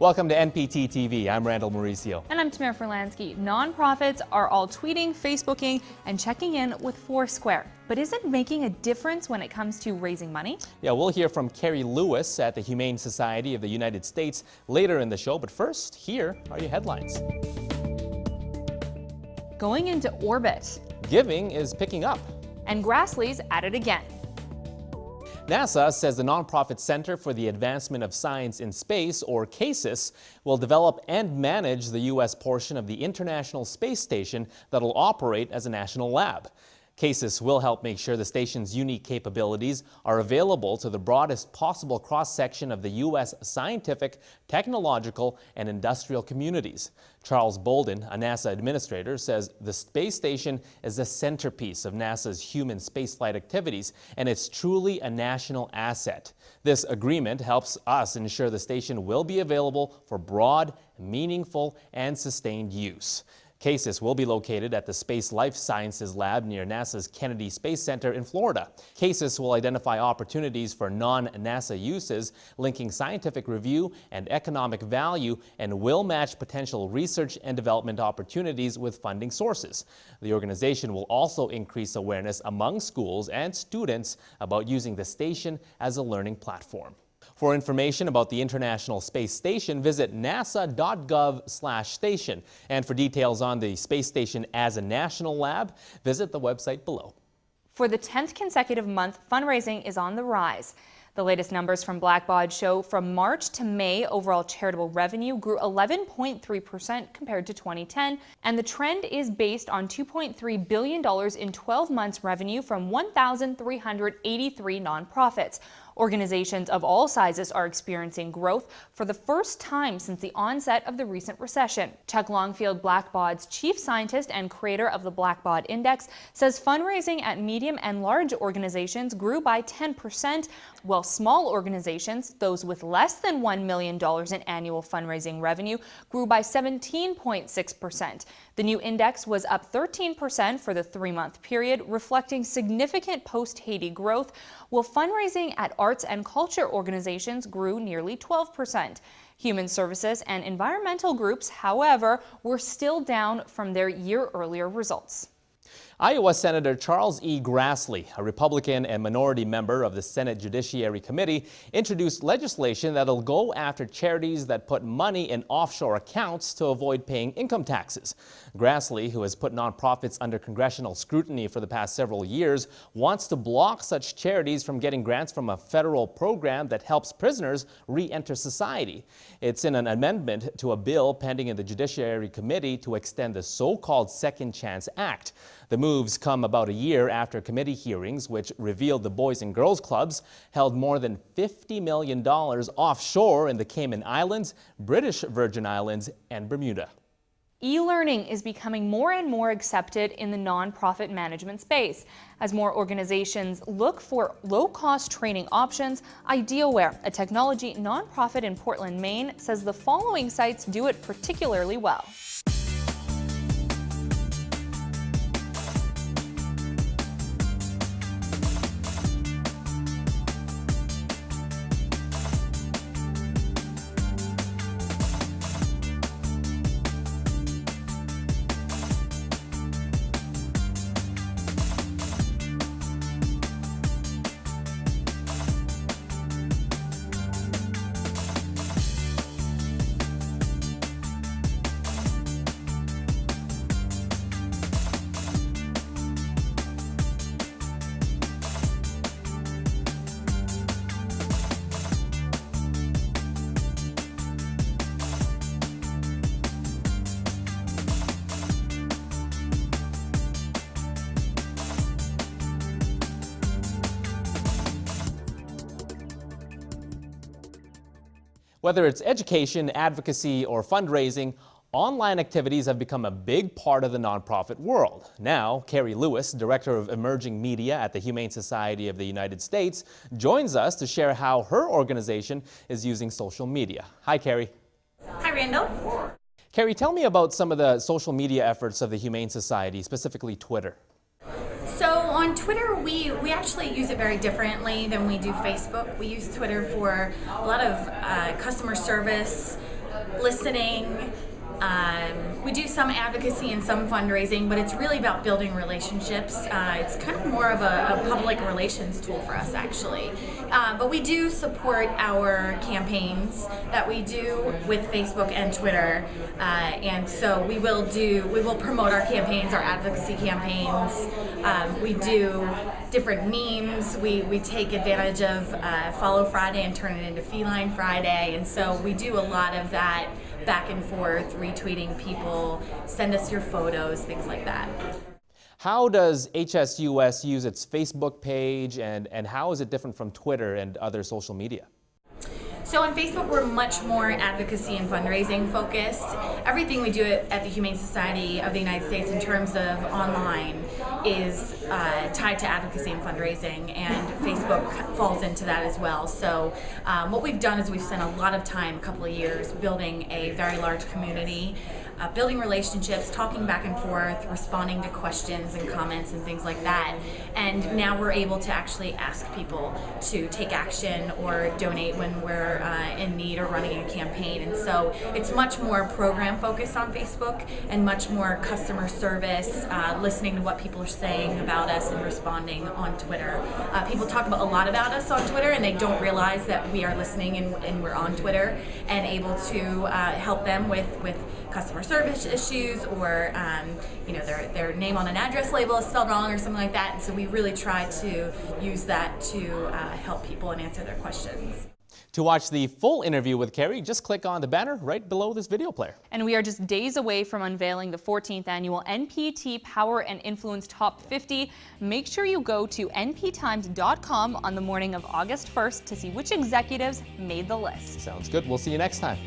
Welcome to NPT TV. I'm Randall Mauricio. And I'm Tamara Furlansky. Nonprofits are all tweeting, Facebooking, and checking in with Foursquare. But is it making a difference when it comes to raising money? Yeah, we'll hear from Carrie Lewis at the Humane Society of the United States later in the show. But first, here are your headlines. Going into orbit. Giving is picking up. And Grassley's at it again. NASA says the nonprofit Center for the Advancement of Science in Space, or CASIS, will develop and manage the U.S. portion of the International Space Station that will operate as a national lab. CASIS will help make sure the station's unique capabilities are available to the broadest possible cross-section of the U.S. scientific, technological, and industrial communities. Charles Bolden, a NASA administrator, says the space station is the centerpiece of NASA's human spaceflight activities, and it's truly a national asset. This agreement helps us ensure the station will be available for broad, meaningful, and sustained use. CASIS will be located at the Space Life Sciences Lab near NASA's Kennedy Space Center in Florida. CASIS will identify opportunities for non-NASA uses, linking scientific review and economic value, and will match potential research and development opportunities with funding sources. The organization will also increase awareness among schools and students about using the station as a learning platform. For information about the International Space Station, visit nasa.gov/station. And for details on the space station as a national lab, visit the website below. For the 10th consecutive month, fundraising is on the rise. The latest numbers from Blackbaud show from March to May, overall charitable revenue grew 11.3% compared to 2010, and the trend is based on $2.3 billion in 12 months revenue from 1,383 nonprofits. Organizations of all sizes are experiencing growth for the first time since the onset of the recent recession. Chuck Longfield, Blackbaud's chief scientist and creator of the Blackbaud Index, says fundraising at medium and large organizations grew by 10%, while small organizations, those with less than $1 million in annual fundraising revenue, grew by 17.6%. The new index was up 13% for the 3-month period, reflecting significant post-Haiti growth, while fundraising at arts and culture organizations grew nearly 12%. Human services and environmental groups, however, were still down from their year-earlier results. Iowa Senator Charles E. Grassley, a Republican and minority member of the Senate Judiciary Committee, introduced legislation that'll go after charities that put money in offshore accounts to avoid paying income taxes. Grassley, who has put nonprofits under congressional scrutiny for the past several years, wants to block such charities from getting grants from a federal program that helps prisoners re-enter society. It's in an amendment to a bill pending in the Judiciary Committee to extend the so-called Second Chance Act. The moves come about a year after committee hearings, which revealed the Boys and Girls Clubs held more than $50 million offshore in the Cayman Islands, British Virgin Islands, and Bermuda. E-learning is becoming more and more accepted in the nonprofit management space. As more organizations look for low-cost training options, Ideaware, a technology nonprofit in Portland, Maine, says the following sites do it particularly well. Whether it's education, advocacy, or fundraising, online activities have become a big part of the nonprofit world. Now, Carrie Lewis, Director of Emerging Media at the Humane Society of the United States, joins us to share how her organization is using social media. Hi, Carrie. Hi, Randall. Carrie, tell me about some of the social media efforts of the Humane Society, specifically Twitter. So on Twitter, we actually use it very differently than we do Facebook. We use Twitter for a lot of customer service, listening. We do some advocacy and some fundraising, but it's really about building relationships. It's kind of more of a public relations tool for us, actually. But we do support our campaigns that we do with Facebook and Twitter, and so we will promote our campaigns, our advocacy campaigns. We do different memes. We take advantage of Follow Friday and turn it into Feline Friday, and so we do a lot of that back and forth, retweeting people, send us your photos, things like that. How does HSUS use its Facebook page, and how is it different from Twitter and other social media? So on Facebook, we're much more advocacy and fundraising focused. Everything we do at the Humane Society of the United States in terms of online is tied to advocacy and fundraising, and Facebook falls into that as well. So what we've done is we've spent a lot of time, a couple of years, building a very large community, building relationships, talking back and forth, responding to questions and comments and things like that. And now we're able to actually ask people to take action or donate when we're in need or running a campaign. And so it's much more program focused on Facebook and much more customer service, listening to what people are saying about us and responding on Twitter. People talk a lot about us on Twitter, and they don't realize that we are listening and we're on Twitter and able to help them with customer service issues, or their name on an address label is spelled wrong or something like that. And so we really try to use that to help people and answer their questions. To watch the full interview with Carrie, just click on the banner right below this video player. And we are just days away from unveiling the 14th annual NPT Power and Influence Top 50. Make sure you go to nptimes.com on the morning of August 1st to see which executives made the list. Sounds good. We'll see you next time.